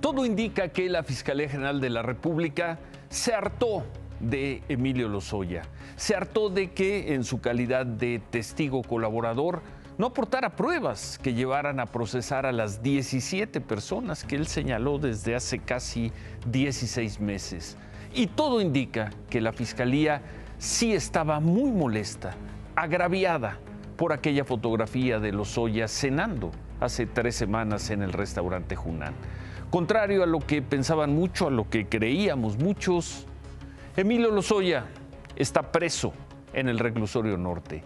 Todo indica que la Fiscalía General de la República se hartó de Emilio Lozoya. Se hartó de que, en su calidad de testigo colaborador, no aportara pruebas que llevaran a procesar a las 17 personas que él señaló desde hace casi 16 meses. Y todo indica que la Fiscalía sí estaba muy molesta, agraviada por aquella fotografía de Lozoya cenando hace 3 semanas en el restaurante Hunan. Contrario a lo que pensaban mucho, a lo que creíamos muchos, Emilio Lozoya está preso en el reclusorio norte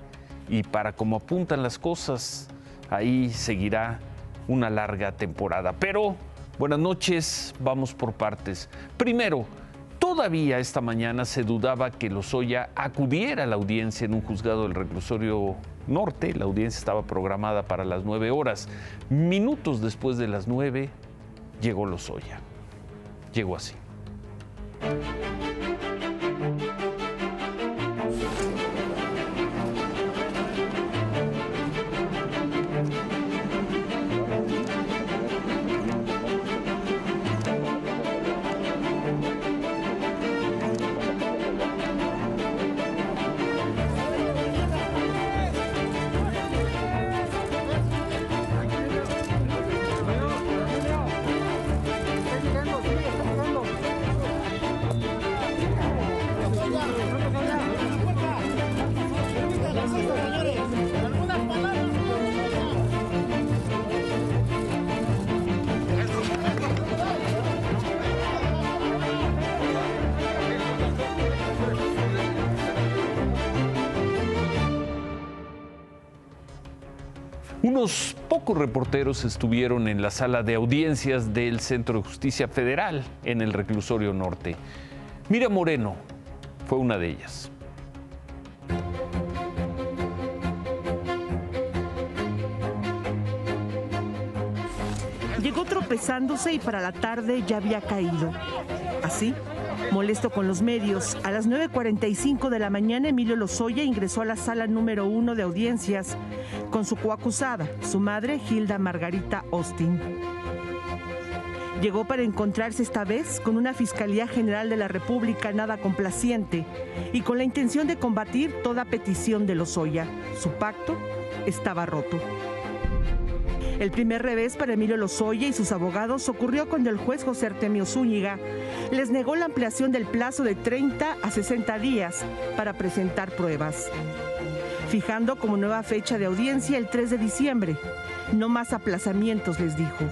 y para como apuntan las cosas, ahí seguirá una larga temporada. Pero, buenas noches, vamos por partes. Primero, todavía esta mañana se dudaba que Lozoya acudiera a la audiencia en un juzgado del reclusorio norte. La audiencia estaba programada para las 9 horas. Minutos después de las 9, llegó Lozoya. Llegó así. Unos pocos reporteros estuvieron en la sala de audiencias del Centro de Justicia Federal en el reclusorio norte. Miriam Moreno fue una de ellas. Llegó tropezándose y para la tarde ya había caído. Así, molesto con los medios, a las 9:45 de la mañana Emilio Lozoya ingresó a la sala número 1 de audiencias con su coacusada, su madre Hilda Margarita Austin. Llegó para encontrarse esta vez con una Fiscalía General de la República nada complaciente y con la intención de combatir toda petición de Lozoya. Su pacto estaba roto. El primer revés para Emilio Lozoya y sus abogados ocurrió cuando el juez José Artemio Zúñiga les negó la ampliación del plazo de 30 a 60 días para presentar pruebas, fijando como nueva fecha de audiencia el 3 de diciembre. No más aplazamientos, les dijo.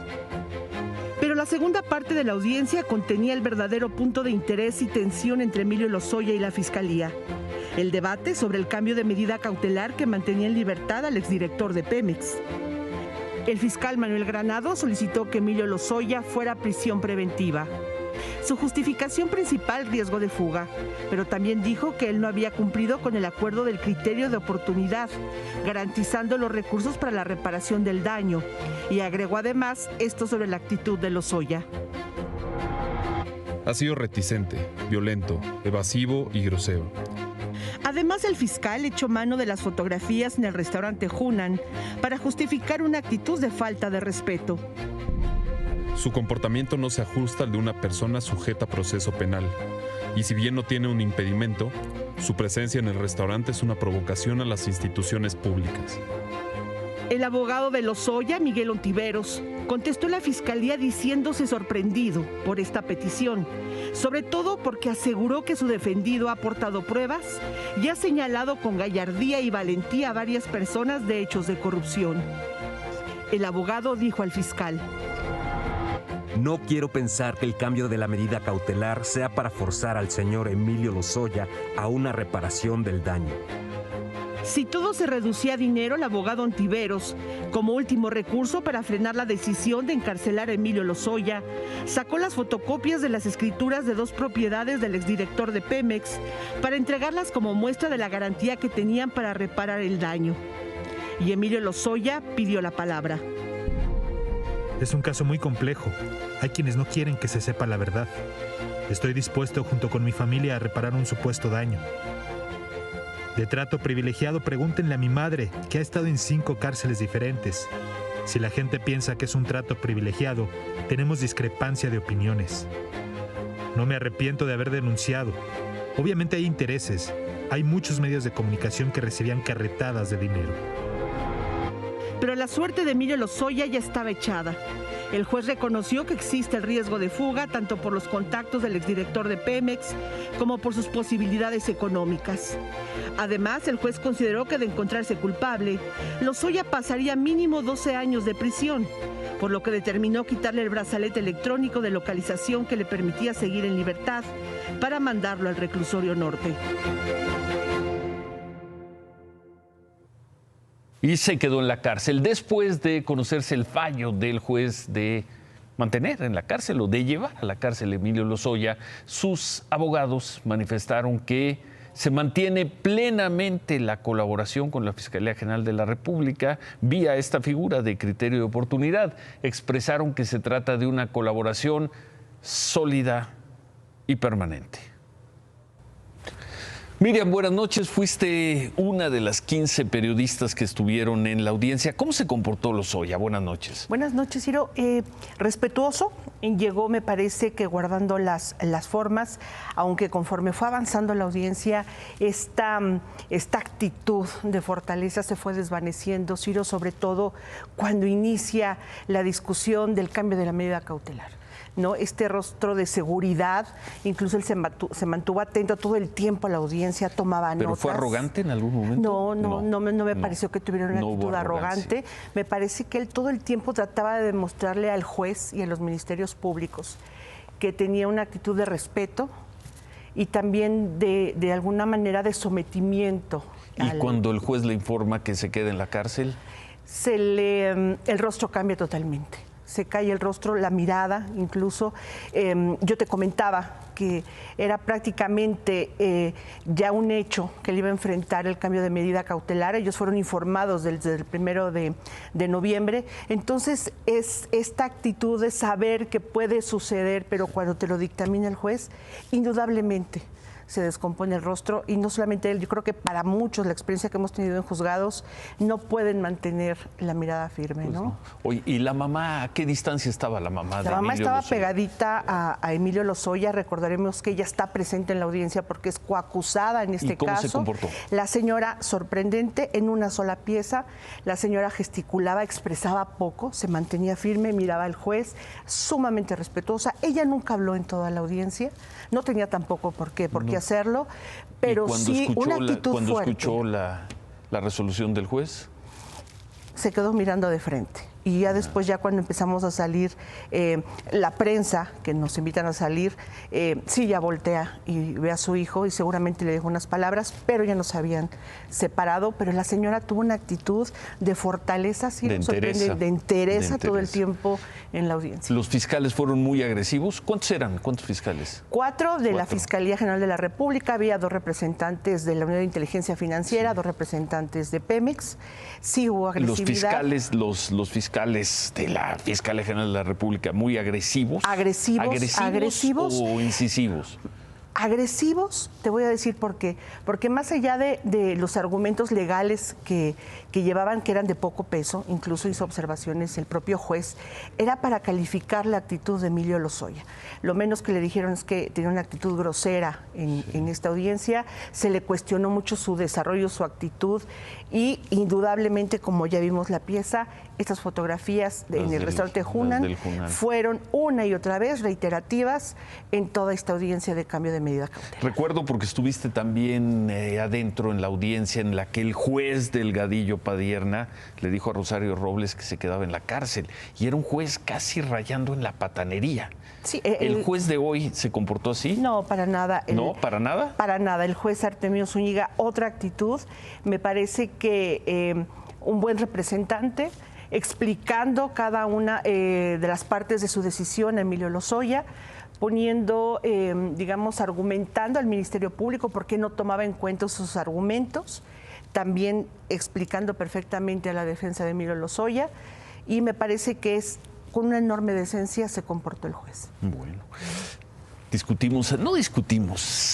Pero la segunda parte de la audiencia contenía el verdadero punto de interés y tensión entre Emilio Lozoya y la Fiscalía: el debate sobre el cambio de medida cautelar que mantenía en libertad al exdirector de Pemex. El fiscal Manuel Granado solicitó que Emilio Lozoya fuera a prisión preventiva. Su justificación principal, riesgo de fuga, pero también dijo que él no había cumplido con el acuerdo del criterio de oportunidad, garantizando los recursos para la reparación del daño, y agregó además esto sobre la actitud de Lozoya. Ha sido reticente, violento, evasivo y grosero. Además, el fiscal echó mano de las fotografías en el restaurante Hunan para justificar una actitud de falta de respeto. Su comportamiento no se ajusta al de una persona sujeta a proceso penal, y si bien no tiene un impedimento, su presencia en el restaurante es una provocación a las instituciones públicas. El abogado de Lozoya, Miguel Ontiveros, contestó a la fiscalía diciéndose sorprendido por esta petición, sobre todo porque aseguró que su defendido ha aportado pruebas y ha señalado con gallardía y valentía a varias personas de hechos de corrupción. El abogado dijo al fiscal: no quiero pensar que el cambio de la medida cautelar sea para forzar al señor Emilio Lozoya a una reparación del daño. Si todo se reducía a dinero, el abogado Ontiveros, como último recurso para frenar la decisión de encarcelar a Emilio Lozoya, sacó las fotocopias de las escrituras de 2 propiedades del exdirector de Pemex para entregarlas como muestra de la garantía que tenían para reparar el daño. Y Emilio Lozoya pidió la palabra. Es un caso muy complejo. Hay quienes no quieren que se sepa la verdad. Estoy dispuesto, junto con mi familia, a reparar un supuesto daño. De trato privilegiado, pregúntenle a mi madre, que ha estado en 5 cárceles diferentes. Si la gente piensa que es un trato privilegiado, tenemos discrepancia de opiniones. No me arrepiento de haber denunciado. Obviamente hay intereses. Hay muchos medios de comunicación que recibían carretadas de dinero. Pero la suerte de Emilio Lozoya ya estaba echada. El juez reconoció que existe el riesgo de fuga tanto por los contactos del exdirector de Pemex como por sus posibilidades económicas. Además, el juez consideró que de encontrarse culpable, Lozoya pasaría mínimo 12 años de prisión, por lo que determinó quitarle el brazalete electrónico de localización que le permitía seguir en libertad para mandarlo al reclusorio norte. Y se quedó en la cárcel después de conocerse el fallo del juez de mantener en la cárcel o de llevar a la cárcel a Emilio Lozoya. Sus abogados manifestaron que se mantiene plenamente la colaboración con la Fiscalía General de la República vía esta figura de criterio de oportunidad. Expresaron que se trata de una colaboración sólida y permanente. Miriam, buenas noches. Fuiste una de las 15 periodistas que estuvieron en la audiencia. ¿Cómo se comportó Lozoya? Buenas noches. Buenas noches, Ciro. Respetuoso. Llegó, me parece que guardando las formas, aunque conforme fue avanzando la audiencia, esta actitud de fortaleza se fue desvaneciendo, Ciro, sobre todo cuando inicia la discusión del cambio de la medida cautelar. ¿No? Este rostro de seguridad, incluso él se mantuvo atento todo el tiempo a la audiencia, tomaba notas. ¿Pero fue arrogante en algún momento? No me pareció que tuviera una actitud arrogante. Me parece que él todo el tiempo trataba de demostrarle al juez y a los ministerios públicos que tenía una actitud de respeto y también de alguna manera de sometimiento. ¿Y cuando el juez le informa que se queda en la cárcel? El rostro cambia totalmente. Se cae el rostro, la mirada, incluso. Yo te comentaba que era prácticamente ya un hecho que él iba a enfrentar el cambio de medida cautelar. Ellos fueron informados desde el 1 de noviembre. Entonces, es esta actitud de saber que puede suceder, pero cuando te lo dictamina el juez, indudablemente se descompone el rostro, y no solamente él, yo creo que para muchos la experiencia que hemos tenido en juzgados no pueden mantener la mirada firme, pues ¿no? No. Oye, ¿y la mamá, a qué distancia estaba la mamá de Emilio Lozoya? La mamá estaba pegadita a Emilio Lozoya. Recordaremos que ella está presente en la audiencia porque es coacusada en este caso. ¿Y cómo se comportó? La señora, sorprendente, en una sola pieza. La señora gesticulaba, expresaba poco, se mantenía firme, miraba al juez, sumamente respetuosa. Ella nunca habló en toda la audiencia, no tenía tampoco por qué hacerlo, pero sí una actitud fuerte. ¿Cuándo escuchó la resolución del juez? Se quedó mirando de frente. Y ya después, ya cuando empezamos a salir, la prensa, que nos invitan a salir, sí ya voltea y ve a su hijo y seguramente le dejó unas palabras, pero ya nos habían separado. Pero la señora tuvo una actitud de fortaleza, sí, de entereza todo el tiempo en la audiencia. ¿Los fiscales fueron muy agresivos? ¿Cuántos eran? ¿Cuántos fiscales? 4 de la Fiscalía General de la República. Había 2 representantes de la Unidad de Inteligencia Financiera, sí. 2 representantes de Pemex. Sí hubo agresividad. Los fiscales de la Fiscalía General de la República, muy agresivos. ¿Agresivos o incisivos? Agresivos, te voy a decir por qué. Porque más allá de los argumentos legales que llevaban, que eran de poco peso, incluso hizo observaciones el propio juez, era para calificar la actitud de Emilio Lozoya. Lo menos que le dijeron es que tenía una actitud grosera en esta audiencia, se le cuestionó mucho su desarrollo, su actitud, y indudablemente, como ya vimos la pieza, estas fotografías en el restaurante Hunan fueron una y otra vez reiterativas en toda esta audiencia de cambio de medida cautelar. Recuerdo porque estuviste también adentro en la audiencia en la que el juez Delgadillo Padierna le dijo a Rosario Robles que se quedaba en la cárcel, y era un juez casi rayando en la patanería. Sí, ¿El juez de hoy se comportó así? No, para nada. ¿No? ¿Para nada? Para nada. El juez Artemio Zúñiga, otra actitud. Me parece que un buen representante, explicando cada una de las partes de su decisión a Emilio Lozoya, poniendo, argumentando al Ministerio Público por qué no tomaba en cuenta sus argumentos, también explicando perfectamente a la defensa de Emilio Lozoya, y me parece que con una enorme decencia se comportó el juez. Bueno.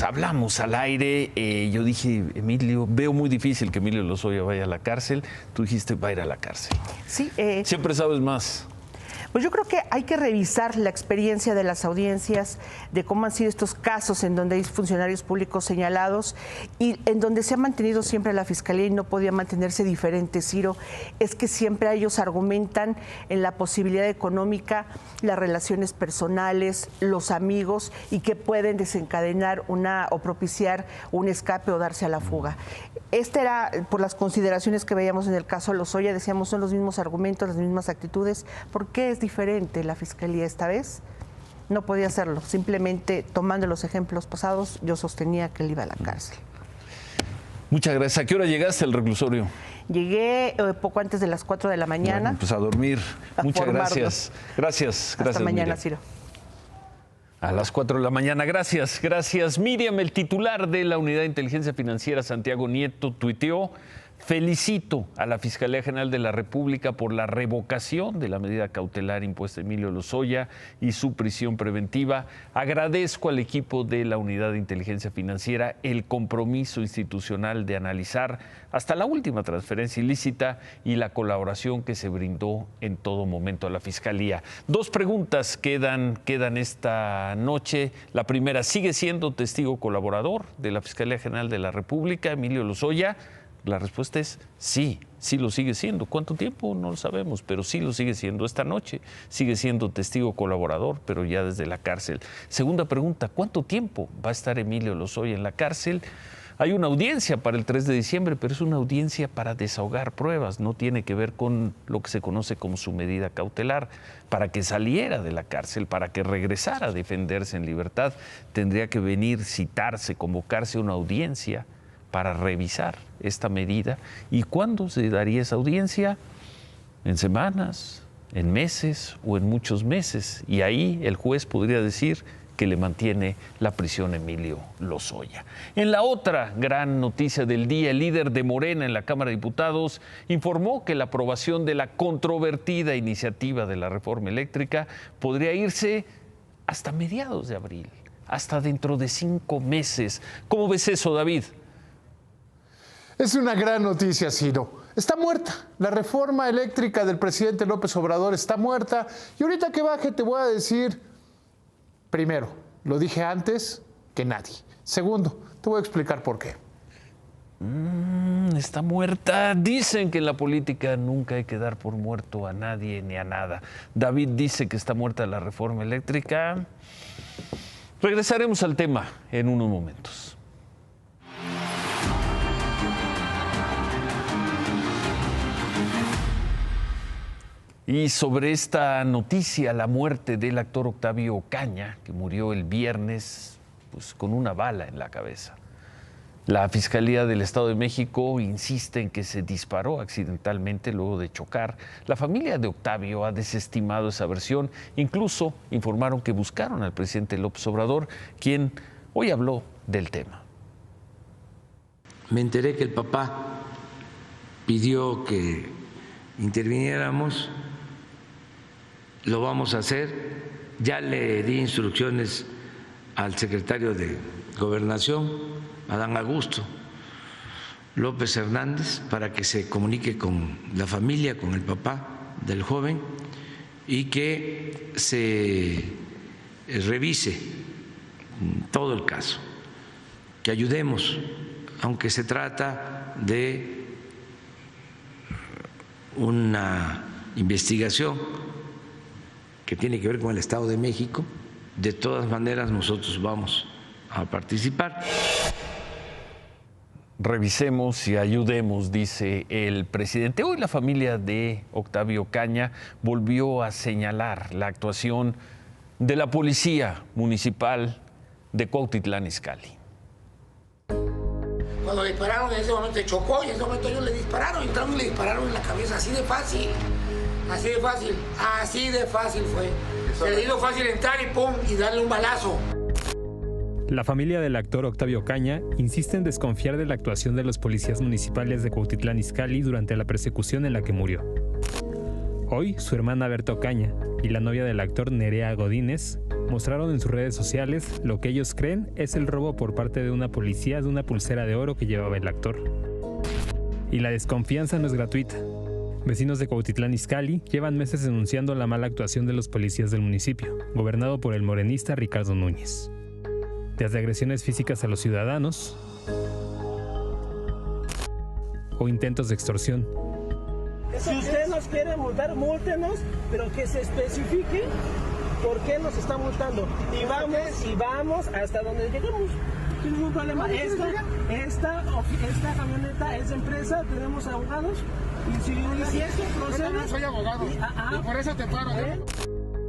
hablamos al aire. Yo dije, Emilio, veo muy difícil que Emilio Lozoya vaya a la cárcel. Tú dijiste, va a ir a la cárcel. Sí. Siempre sabes más. Pues yo creo que hay que revisar la experiencia de las audiencias, de cómo han sido estos casos en donde hay funcionarios públicos señalados y en donde se ha mantenido siempre la Fiscalía y no podía mantenerse diferente, Ciro. Es que siempre ellos argumentan en la posibilidad económica, las relaciones personales, los amigos y que pueden desencadenar o propiciar un escape o darse a la fuga. Este era, por las consideraciones que veíamos en el caso de Lozoya, decíamos, son los mismos argumentos, las mismas actitudes. ¿Por qué es diferente la Fiscalía esta vez? No podía hacerlo. Simplemente tomando los ejemplos pasados, yo sostenía que él iba a la cárcel. Muchas gracias. ¿A qué hora llegaste al reclusorio? Llegué poco antes de las 4 de la mañana. Bueno, pues a dormir. Muchas gracias. Gracias. Hasta mañana, Miriam. Ciro. A las 4 de la mañana. Gracias. Miriam, el titular de la Unidad de Inteligencia Financiera, Santiago Nieto, tuiteó: felicito a la Fiscalía General de la República por la revocación de la medida cautelar impuesta a Emilio Lozoya y su prisión preventiva. Agradezco al equipo de la Unidad de Inteligencia Financiera el compromiso institucional de analizar hasta la última transferencia ilícita y la colaboración que se brindó en todo momento a la Fiscalía. Dos preguntas quedan esta noche. La primera, ¿sigue siendo testigo colaborador de la Fiscalía General de la República, Emilio Lozoya? La respuesta es sí lo sigue siendo. ¿Cuánto tiempo? No lo sabemos, pero sí lo sigue siendo. Esta noche sigue siendo testigo colaborador, pero ya desde la cárcel. Segunda pregunta, ¿cuánto tiempo va a estar Emilio Lozoya en la cárcel? Hay una audiencia para el 3 de diciembre, pero es una audiencia para desahogar pruebas, no tiene que ver con lo que se conoce como su medida cautelar. Para que saliera de la cárcel, para que regresara a defenderse en libertad, tendría que venir, citarse, convocarse a una audiencia para revisar esta medida. ¿Y cuándo se daría esa audiencia? ¿En semanas, en meses o en muchos meses? Y ahí el juez podría decir que le mantiene la prisión a Emilio Lozoya. En la otra gran noticia del día, el líder de Morena en la Cámara de Diputados informó que la aprobación de la controvertida iniciativa de la reforma eléctrica podría irse hasta mediados de abril, hasta dentro de 5 meses. ¿Cómo ves eso, David? Es una gran noticia, Ciro. Está muerta. La reforma eléctrica del presidente López Obrador está muerta. Y ahorita que baje te voy a decir, primero, lo dije antes que nadie. Segundo, te voy a explicar por qué. Está muerta. Dicen que en la política nunca hay que dar por muerto a nadie ni a nada. David dice que está muerta la reforma eléctrica. Regresaremos al tema en unos momentos. Y sobre esta noticia, la muerte del actor Octavio Ocaña, que murió el viernes pues, con una bala en la cabeza. La Fiscalía del Estado de México insiste en que se disparó accidentalmente luego de chocar. La familia de Octavio ha desestimado esa versión. Incluso informaron que buscaron al presidente López Obrador, quien hoy habló del tema. Me enteré que el papá pidió que interviniéramos. Lo vamos a hacer. Ya le di instrucciones al secretario de Gobernación, Adán Augusto López Hernández, para que se comunique con la familia, con el papá del joven y que se revise todo el caso, que ayudemos, aunque se trata de una investigación que tiene que ver con el Estado de México. De todas maneras, nosotros vamos a participar. Revisemos y ayudemos, dice el presidente. Hoy la familia de Octavio Ocaña volvió a señalar la actuación de la Policía Municipal de Cuautitlán Izcalli. Cuando le dispararon, en ese momento chocó y en ese momento ellos le dispararon, entraron y le dispararon en la cabeza, así de fácil. Así de fácil, así de fácil fue. Se le hizo fácil entrar y pum, y darle un balazo. La familia del actor Octavio Ocaña insiste en desconfiar de la actuación de los policías municipales de Cuautitlán Izcalli durante la persecución en la que murió. Hoy, su hermana Berta Ocaña y la novia del actor Nerea Godínez mostraron en sus redes sociales lo que ellos creen es el robo por parte de una policía de una pulsera de oro que llevaba el actor. Y la desconfianza no es gratuita. Vecinos de Cuautitlán Izcalli llevan meses denunciando la mala actuación de los policías del municipio, gobernado por el morenista Ricardo Núñez. Desde agresiones físicas a los ciudadanos o intentos de extorsión. Si usted nos quiere multar, múltenos, pero que se especifique por qué nos está multando. Y vamos hasta donde lleguemos. Sin ningún problema. Esta camioneta es de empresa, tenemos abogados. Y si esto procede... Yo no soy abogado, y por eso te paro.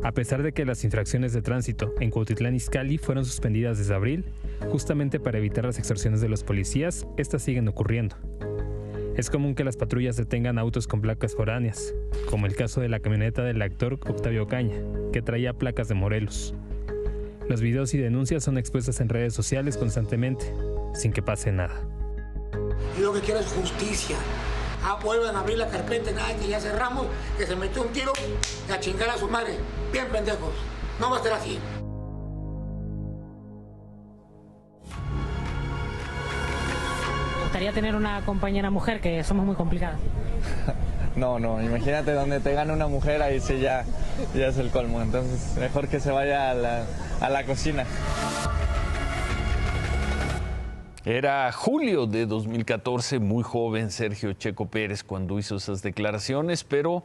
A pesar de que las infracciones de tránsito en Cuautitlán Izcalli fueron suspendidas desde abril, justamente para evitar las extorsiones de los policías, estas siguen ocurriendo. Es común que las patrullas detengan autos con placas foráneas, como el caso de la camioneta del actor Octavio Ocaña, que traía placas de Morelos. Los videos y denuncias son expuestas en redes sociales constantemente, sin que pase nada. Y lo que quiero es justicia. Vuelvan a abrir la carpeta, nada, que ya cerramos, que se metió un tiro y a chingar a su madre. Bien pendejos. No va a ser así. Me gustaría tener una compañera mujer, que somos muy complicadas. No, imagínate donde te gana una mujer, ahí sí ya es el colmo. Entonces, mejor que se vaya a la cocina. Era julio de 2014, muy joven Sergio Checo Pérez cuando hizo esas declaraciones, pero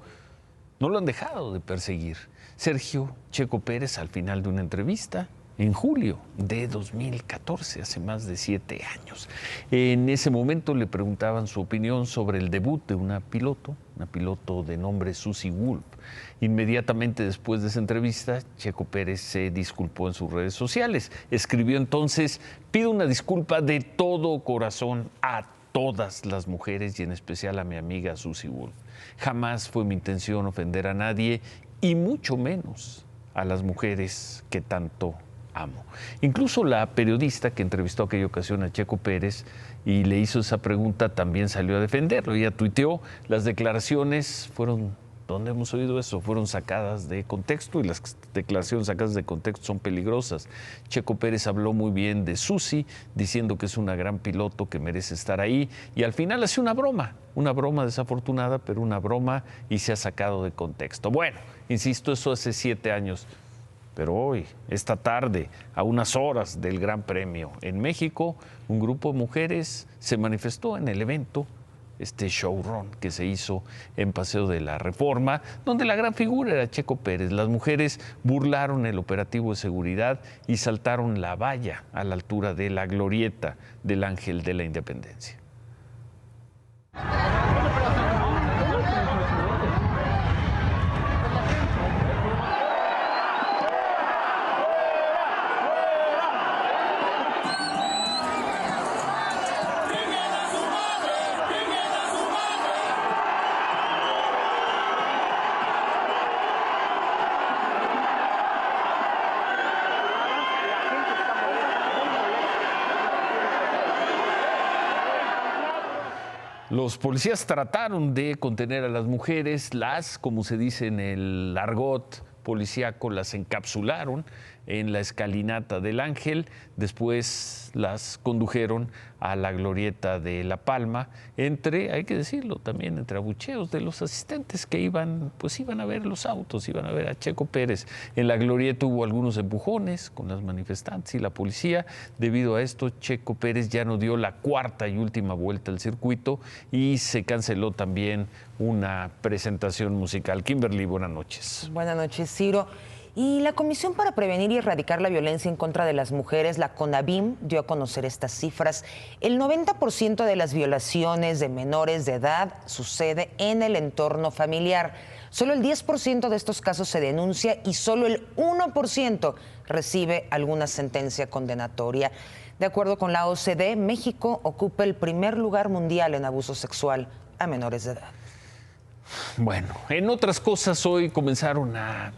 no lo han dejado de perseguir. Sergio Checo Pérez, al final de una entrevista, en julio de 2014, hace más de 7 años. En ese momento le preguntaban su opinión sobre el debut de una piloto de nombre Susie Wolf. Inmediatamente después de esa entrevista, Checo Pérez se disculpó en sus redes sociales. Escribió entonces: pido una disculpa de todo corazón a todas las mujeres y en especial a mi amiga Susie Wolf. Jamás fue mi intención ofender a nadie y mucho menos a las mujeres que tanto amo. Incluso la periodista que entrevistó aquella ocasión a Checo Pérez y le hizo esa pregunta también salió a defenderlo. Ella tuiteó: las declaraciones fueron, ¿dónde hemos oído eso? Fueron sacadas de contexto y las declaraciones sacadas de contexto son peligrosas. Checo Pérez habló muy bien de Susie, diciendo que es una gran piloto que merece estar ahí, y al final hace una broma desafortunada, pero una broma, y se ha sacado de contexto. Bueno, insisto, eso hace 7 años. Pero hoy, esta tarde, a unas horas del Gran Premio en México, un grupo de mujeres se manifestó en el evento, este showrun que se hizo en Paseo de la Reforma, donde la gran figura era Checo Pérez. Las mujeres burlaron el operativo de seguridad y saltaron la valla a la altura de la glorieta del Ángel de la Independencia. Los policías trataron de contener a las mujeres, como se dice en el argot policíaco, las encapsularon en la escalinata del Ángel, después las condujeron a la glorieta de La Palma, hay que decirlo también, entre abucheos de los asistentes que iban a ver los autos, iban a ver a Checo Pérez. En la glorieta hubo algunos empujones con las manifestantes y la policía. Debido a esto, Checo Pérez ya no dio la cuarta y última vuelta al circuito y se canceló también una presentación musical. Kimberly, buenas noches. Buenas noches, Ciro. Y la Comisión para Prevenir y Erradicar la Violencia en contra de las Mujeres, la CONAVIM, dio a conocer estas cifras. El 90% de las violaciones de menores de edad sucede en el entorno familiar. Solo el 10% de estos casos se denuncia y solo el 1% recibe alguna sentencia condenatoria. De acuerdo con la OCDE, México ocupa el primer lugar mundial en abuso sexual a menores de edad. Bueno, en otras cosas, hoy comenzaron a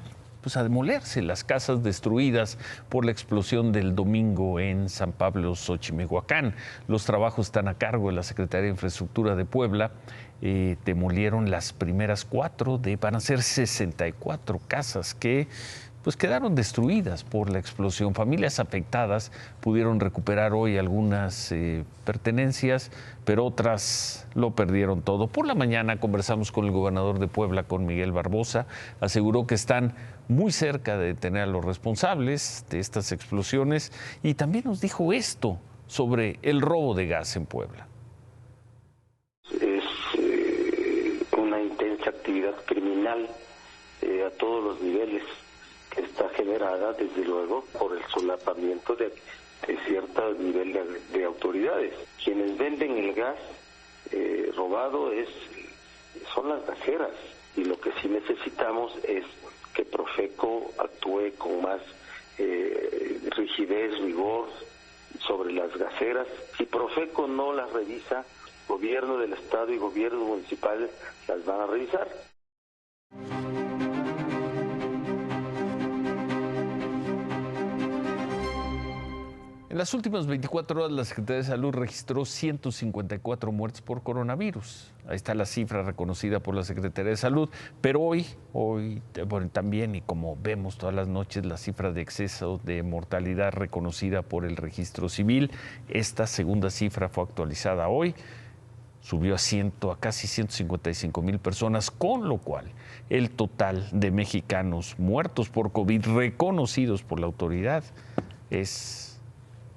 demolerse las casas destruidas por la explosión del domingo en San Pablo, Xochimehuacán. Los trabajos están a cargo de la Secretaría de Infraestructura de Puebla. Demolieron las primeras 4, van a ser 64 casas que pues quedaron destruidas por la explosión. Familias afectadas pudieron recuperar hoy algunas pertenencias, pero otras lo perdieron todo. Por la mañana conversamos con el gobernador de Puebla, con Miguel Barbosa. Aseguró que están muy cerca de detener a los responsables de estas explosiones y también nos dijo esto sobre el robo de gas en Puebla. Es una intensa actividad criminal a todos los niveles, que está generada desde luego por el solapamiento de cierto nivel de autoridades. Quienes venden el gas robado son las gaseras, y lo que sí necesitamos es que Profeco actúe con más rigidez, rigor sobre las gaseras. Si Profeco no las revisa, gobierno del estado y gobiernos municipales las van a revisar. En las últimas 24 horas, la Secretaría de Salud registró 154 muertes por coronavirus. Ahí está la cifra reconocida por la Secretaría de Salud. Pero hoy bueno, también, y como vemos todas las noches, la cifra de exceso de mortalidad reconocida por el Registro Civil. Esta segunda cifra fue actualizada hoy. Subió a casi 155,000 personas, con lo cual el total de mexicanos muertos por COVID reconocidos por la autoridad es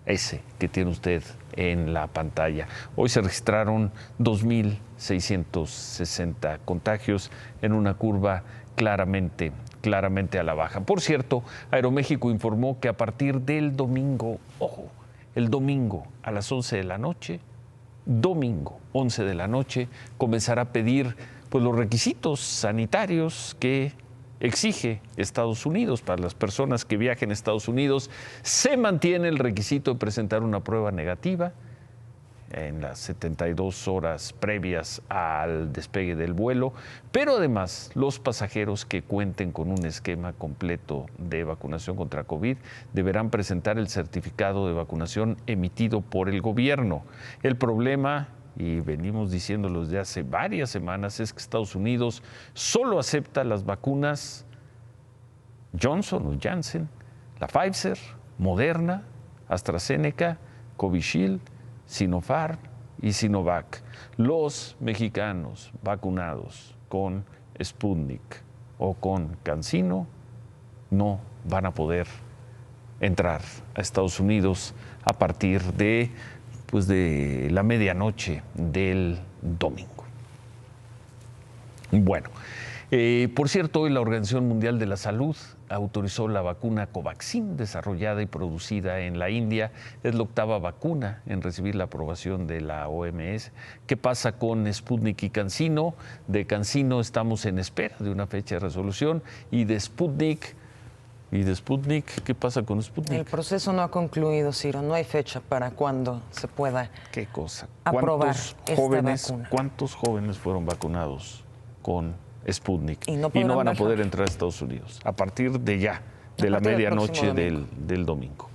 ese que tiene usted en la pantalla. Hoy se registraron 2,660 contagios en una curva claramente a la baja. Por cierto, Aeroméxico informó que a partir del domingo, el domingo a las 11 de la noche, comenzará a pedir pues los requisitos sanitarios que exige Estados Unidos. Para las personas que viajen a Estados Unidos, se mantiene el requisito de presentar una prueba negativa en las 72 horas previas al despegue del vuelo, pero además los pasajeros que cuenten con un esquema completo de vacunación contra COVID deberán presentar el certificado de vacunación emitido por el gobierno. El problema, y venimos diciéndolo desde hace varias semanas, es que Estados Unidos solo acepta las vacunas Johnson o Janssen, la Pfizer, Moderna, AstraZeneca, Covishield, Sinopharm y Sinovac. Los mexicanos vacunados con Sputnik o con CanSino no van a poder entrar a Estados Unidos a partir de la medianoche del domingo. Bueno, por cierto, hoy la Organización Mundial de la Salud autorizó la vacuna Covaxin, desarrollada y producida en la India. Es la octava vacuna en recibir la aprobación de la OMS. ¿Qué pasa con Sputnik y CanSino? De CanSino estamos en espera de una fecha de resolución, y de Sputnik, ¿qué pasa con Sputnik? El proceso no ha concluido, Ciro. No hay fecha para cuándo se pueda ¿Qué cosa? aprobar esta vacuna. ¿Cuántos jóvenes fueron vacunados con Sputnik y no van a poder entrar a Estados Unidos a partir de ya, de la medianoche del domingo?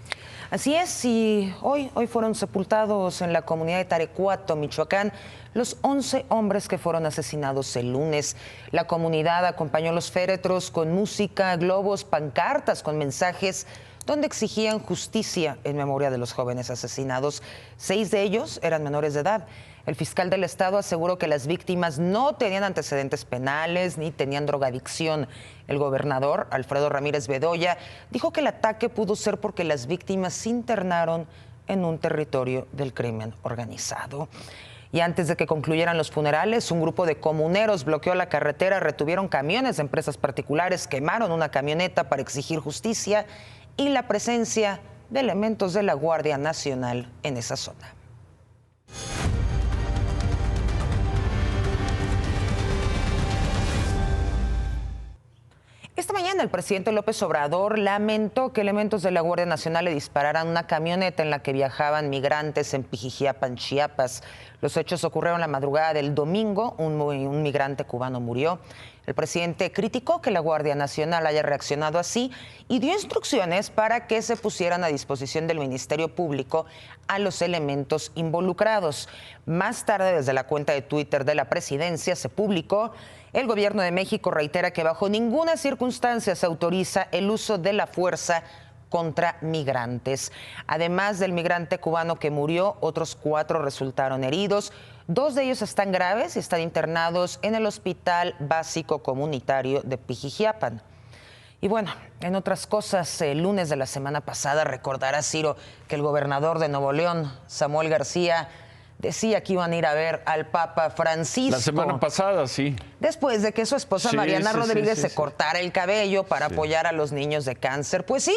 Así es, y hoy fueron sepultados en la comunidad de Tarecuato, Michoacán, los 11 hombres que fueron asesinados el lunes. La comunidad acompañó los féretros con música, globos, pancartas con mensajes donde exigían justicia en memoria de los jóvenes asesinados. 6 de ellos eran menores de edad. El fiscal del estado aseguró que las víctimas no tenían antecedentes penales ni tenían drogadicción. El gobernador, Alfredo Ramírez Bedoya, dijo que el ataque pudo ser porque las víctimas se internaron en un territorio del crimen organizado. Y antes de que concluyeran los funerales, un grupo de comuneros bloqueó la carretera, retuvieron camiones de empresas particulares, quemaron una camioneta para exigir justicia y la presencia de elementos de la Guardia Nacional en esa zona. Esta mañana el presidente López Obrador lamentó que elementos de la Guardia Nacional le dispararan una camioneta en la que viajaban migrantes en Pijijiapan, Chiapas. Los hechos ocurrieron la madrugada del domingo. Un migrante cubano murió. El presidente criticó que la Guardia Nacional haya reaccionado así y dio instrucciones para que se pusieran a disposición del Ministerio Público a los elementos involucrados. Más tarde, desde la cuenta de Twitter de la presidencia, se publicó: El gobierno de México reitera que bajo ninguna circunstancia se autoriza el uso de la fuerza contra migrantes. Además del migrante cubano que murió, otros 4 resultaron heridos. 2 de ellos están graves y están internados en el Hospital Básico Comunitario de Pijijiapan. Y bueno, en otras cosas, el lunes de la semana pasada, recordará Ciro que el gobernador de Nuevo León, Samuel García, decía que iban a ir a ver al Papa Francisco. La semana pasada, sí. Después de que su esposa Mariana Rodríguez se cortara el cabello para apoyar a los niños de cáncer. Pues sí,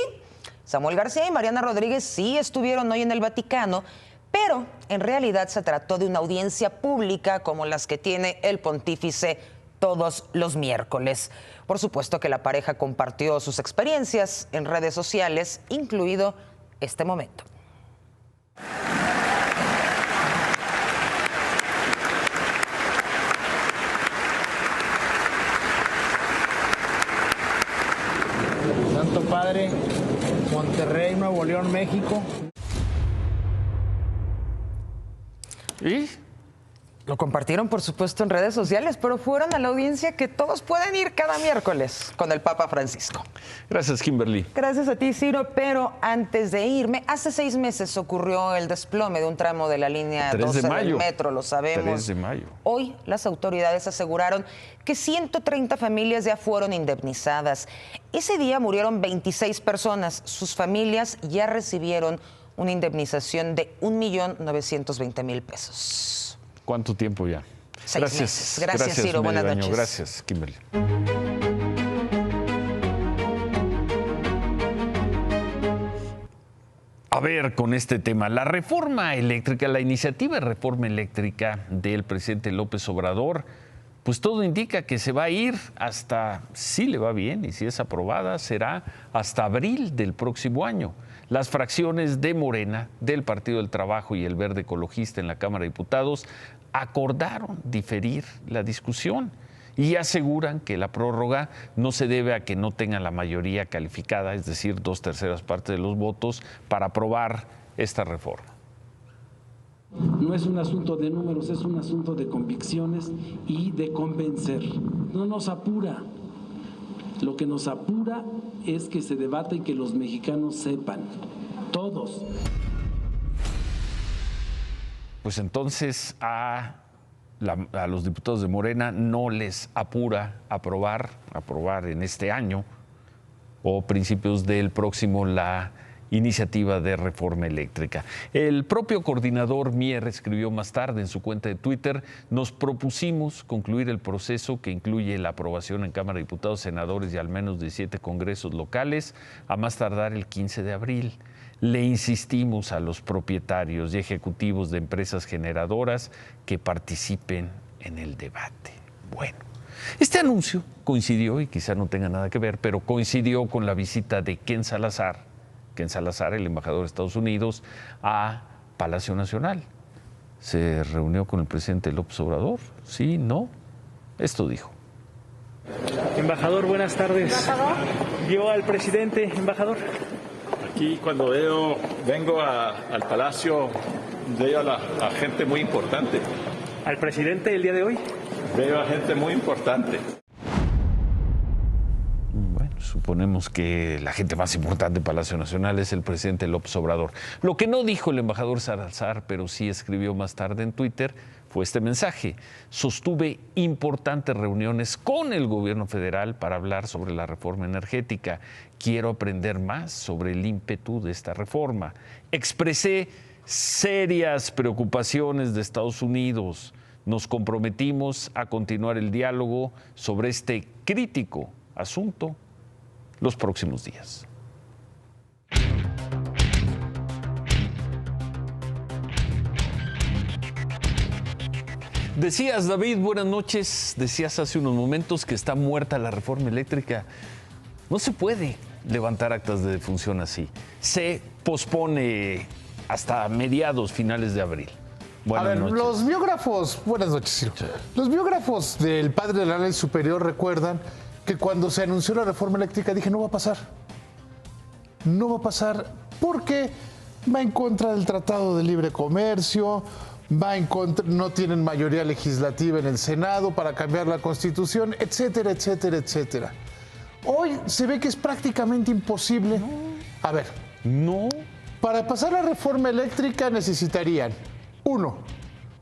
Samuel García y Mariana Rodríguez sí estuvieron hoy en el Vaticano, pero en realidad se trató de una audiencia pública como las que tiene el pontífice todos los miércoles. Por supuesto que la pareja compartió sus experiencias en redes sociales, incluido este momento. Santo Padre, Monterrey, Nuevo León, México. ¿Y? Lo compartieron, por supuesto, en redes sociales, pero fueron a la audiencia que todos pueden ir cada miércoles con el Papa Francisco. Gracias, Kimberly. Gracias a ti, Ciro. Pero antes de irme, hace 6 meses ocurrió el desplome de un tramo de la línea 12 del metro, lo sabemos. 3 de mayo. Hoy las autoridades aseguraron que 130 familias ya fueron indemnizadas. Ese día murieron 26 personas. Sus familias ya recibieron una indemnización de $1.920.000 pesos. ¿Cuánto tiempo ya? 6 meses. Gracias, Ciro. Buenas noches. Gracias, Kimberly. A ver, con este tema, la reforma eléctrica, la iniciativa de reforma eléctrica del presidente López Obrador, pues todo indica que se va a ir hasta, si le va bien y si es aprobada, será hasta abril del próximo año. Las fracciones de Morena, del Partido del Trabajo y el Verde Ecologista en la Cámara de Diputados acordaron diferir la discusión y aseguran que la prórroga no se debe a que no tengan la mayoría calificada, es decir, 2/3 partes de los votos, para aprobar esta reforma. No es un asunto de números, es un asunto de convicciones y de convencer. No nos apura. Lo que nos apura es que se debata y que los mexicanos sepan, todos. Pues entonces a los diputados de Morena no les apura aprobar en este año o principios del próximo la iniciativa de reforma eléctrica. El propio coordinador Mier escribió más tarde en su cuenta de Twitter: nos propusimos concluir el proceso que incluye la aprobación en Cámara de Diputados, senadores y al menos 17 congresos locales a más tardar el 15 de abril. Le insistimos a los propietarios y ejecutivos de empresas generadoras que participen en el debate. Bueno, este anuncio coincidió, y quizá no tenga nada que ver, pero coincidió con la visita de Ken Salazar, el embajador de Estados Unidos, a Palacio Nacional. Se reunió con el presidente López Obrador. ¿Sí? ¿No? Esto dijo. Embajador, buenas tardes. ¿Embajador? ¿Vio al presidente, embajador? Aquí cuando vengo al Palacio, veo a gente muy importante. ¿Al presidente el día de hoy? Veo a gente muy importante. Bueno, suponemos que la gente más importante de Palacio Nacional es el presidente López Obrador. Lo que no dijo el embajador Salazar, pero sí escribió más tarde en Twitter, fue este mensaje: sostuve importantes reuniones con el gobierno federal para hablar sobre la reforma energética. Quiero aprender más sobre el ímpetu de esta reforma. Expresé serias preocupaciones de Estados Unidos. Nos comprometimos a continuar el diálogo sobre este crítico asunto los próximos días. Decías, David, buenas noches. Decías hace unos momentos que está muerta la reforma eléctrica. No se puede levantar actas de defunción así. Se pospone hasta mediados, finales de abril. Buenas noches. Los biógrafos, buenas noches, Ciro. Los biógrafos del padre del análisis superior recuerdan que cuando se anunció la reforma eléctrica dije, no va a pasar. No va a pasar porque va en contra del Tratado de Libre Comercio, va en contra, no tienen mayoría legislativa en el Senado para cambiar la Constitución, etcétera, etcétera, etcétera. Hoy se ve que es prácticamente imposible. A ver, para pasar la reforma eléctrica necesitarían, 1,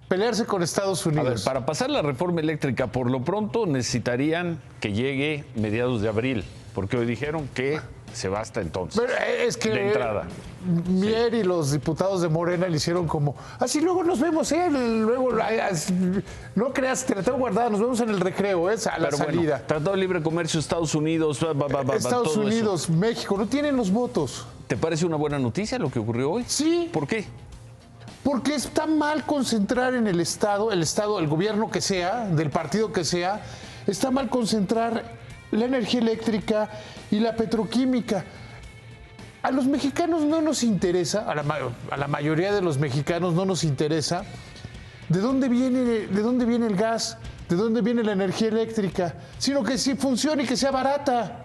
pelearse con Estados Unidos. A ver, para pasar la reforma eléctrica, por lo pronto necesitarían que llegue mediados de abril, porque hoy dijeron que se va hasta entonces. Pero es que de entrada. Mier y los diputados de Morena le hicieron como, así luego nos vemos, luego, no creas, te la tengo guardada, nos vemos en el recreo, a la salida. Bueno, Tratado de Libre Comercio, Estados Unidos, Estados Unidos, eso. México, no tienen los votos. ¿Te parece una buena noticia lo que ocurrió hoy? Sí. ¿Por qué? Porque está mal concentrar en el Estado, el gobierno que sea, del partido que sea, está mal concentrar la energía eléctrica y la petroquímica. A los mexicanos no nos interesa, a la mayoría de los mexicanos no nos interesa de dónde viene el gas, de dónde viene la energía eléctrica, sino que sí funcione y que sea barata.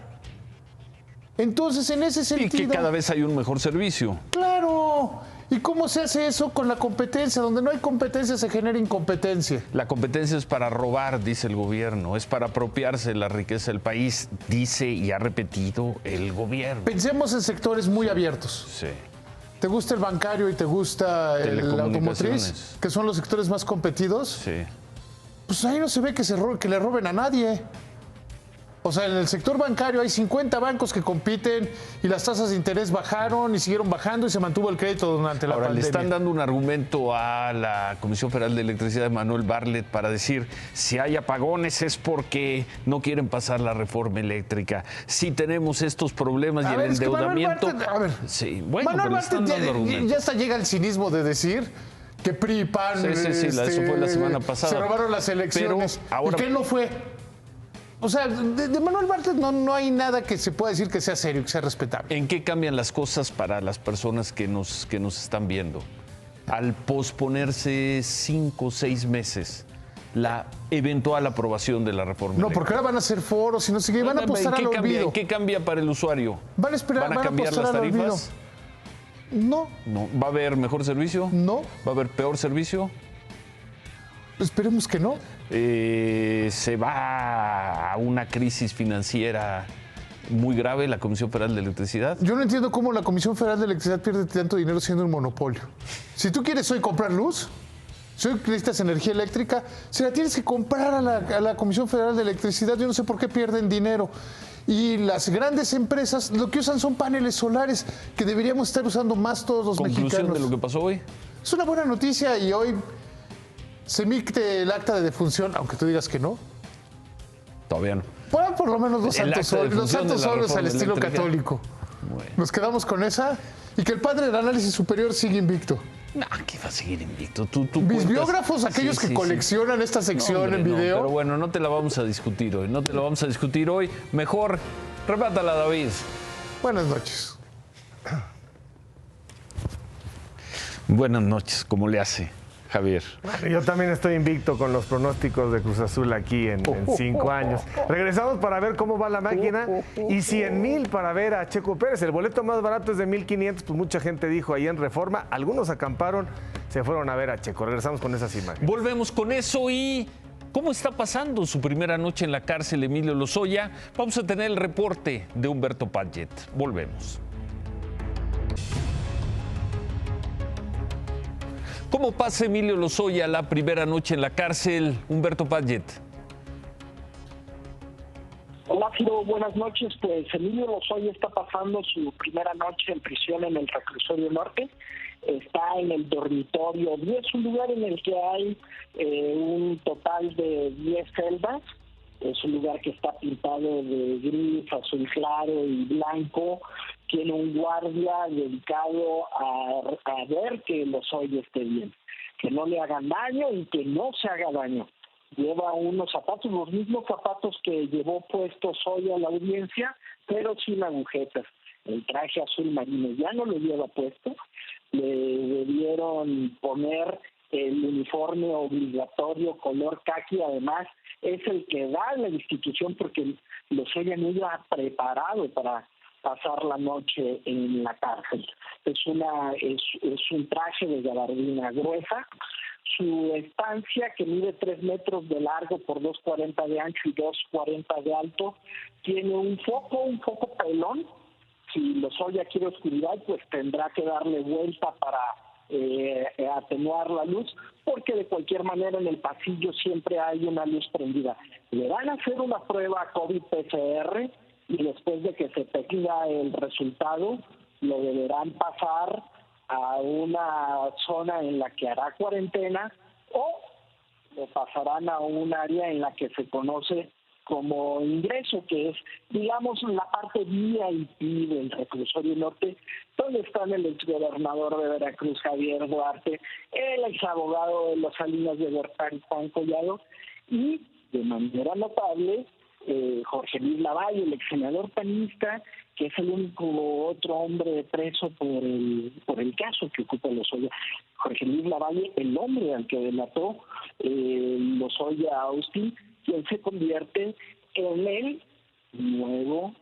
Entonces, en ese sentido... Y que cada vez hay un mejor servicio. ¡Claro! ¿Y cómo se hace eso con la competencia? Donde no hay competencia se genera incompetencia. La competencia es para robar, dice el gobierno, es para apropiarse la riqueza del país, dice y ha repetido el gobierno. Pensemos en sectores muy abiertos. Sí. ¿Te gusta el bancario y te gusta el automotriz? Que son los sectores más competidos. Sí. Pues ahí no se ve que le roben a nadie. O sea, en el sector bancario hay 50 bancos que compiten y las tasas de interés bajaron y siguieron bajando y se mantuvo el crédito durante la pandemia. Le están dando un argumento a la Comisión Federal de Electricidad de Manuel Bartlett para decir si hay apagones es porque no quieren pasar la reforma eléctrica. Si tenemos estos problemas y el endeudamiento... Manuel Bartlett ya hasta llega el cinismo de decir que PRI y PAN eso fue la semana pasada. Se robaron las elecciones. Pero ahora, ¿y qué no fue? O sea, de Manuel Bartlett no hay nada que se pueda decir que sea serio, que sea respetable. ¿En qué cambian las cosas para las personas que nos están viendo? Al posponerse 5 o 6 meses la eventual aprobación de la reforma eléctrica. Porque ahora van a hacer foros y no sé qué, van a apostar al olvido. ¿Qué cambia para el usuario? Van a esperar, ¿Van a cambiar las tarifas? No. ¿Va a haber mejor servicio? No. ¿Va a haber peor servicio? Esperemos que no. Se va a una crisis financiera muy grave la Comisión Federal de Electricidad. Yo no entiendo cómo la Comisión Federal de Electricidad pierde tanto dinero siendo un monopolio. Si tú quieres hoy comprar luz, si hoy necesitas energía eléctrica, se la tienes que comprar a la Comisión Federal de Electricidad. Yo no sé por qué pierden dinero. Y las grandes empresas lo que usan son paneles solares que deberíamos estar usando más todos los mexicanos. ¿Conclusión de lo que pasó hoy? Es una buena noticia y hoy se emite el acta de defunción, aunque tú digas que no. Todavía no. Bueno, por lo menos los santos óleos al estilo católico. Bueno. Nos quedamos con esa y que el padre del análisis superior sigue invicto. No, ¿qué va a seguir invicto? Mis biógrafos, aquellos que coleccionan esta sección en video. Pero bueno, no te la vamos a discutir hoy. Mejor, remátala, David. Buenas noches. Buenas noches, ¿cómo le hace, Javier? Bueno, yo también estoy invicto con los pronósticos de Cruz Azul aquí en 5 años. Regresamos para ver cómo va la máquina y 100,000 para ver a Checo Pérez. El boleto más barato es de 1,500, pues mucha gente dijo ahí en Reforma. Algunos acamparon, se fueron a ver a Checo. Regresamos con esas imágenes. Volvemos con eso y... ¿Cómo está pasando su primera noche en la cárcel Emilio Lozoya? Vamos a tener el reporte de Humberto Padgett. Volvemos. ¿Cómo pasa Emilio Lozoya la primera noche en la cárcel? Humberto Padgett. Hola, Ciro, buenas noches. Pues Emilio Lozoya está pasando su primera noche en prisión en el Reclusorio Norte. Está en el dormitorio 10, un lugar en el que hay un total de 10 celdas. Es un lugar que está pintado de gris, azul claro y blanco. Tiene un guardia dedicado a ver que Lozoya esté bien, que no le hagan daño y que no se haga daño. Lleva unos zapatos, los mismos zapatos que llevó puestos hoy a la audiencia, pero sin agujetas. El traje azul marino ya no lo lleva puesto. Le debieron poner el uniforme obligatorio color caqui, además es el que da la institución porque Lozoya no iba preparado para pasar la noche en la cárcel. Es un traje de gabardina gruesa, Su estancia, que mide 3 metros de largo por 2,40 de ancho y 2,40 de alto, tiene un foco pelón. Si Lozoya quiere oscuridad, pues tendrá que darle vuelta para atenuar la luz, porque de cualquier manera en el pasillo siempre hay una luz prendida. Le van a hacer una prueba COVID-PCR y después de que se tenga el resultado, lo deberán pasar a una zona en la que hará cuarentena o lo pasarán a un área en la que se conoce como ingreso, que es, digamos, la parte VIP del reclusorio norte, donde están el exgobernador de Veracruz, Javier Duarte, el exabogado de los Salinas de Gortari, Juan Collado, y de manera notable, Jorge Luis Lavalle, el ex senador panista, que es el único otro hombre preso por el caso que ocupa Lozoya. Jorge Luis Lavalle, el hombre al que delató Lozoya Austin, quien se convierte en el nuevo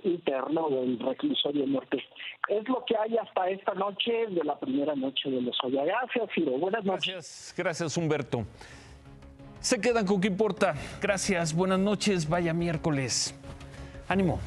interno del reclusorio norte. Es lo que hay hasta esta noche de la primera noche de Lozoya. Gracias, Ciro. Buenas noches. Gracias, Humberto. Se quedan con ¿Qué importa? Gracias, buenas noches, vaya miércoles. Ánimo.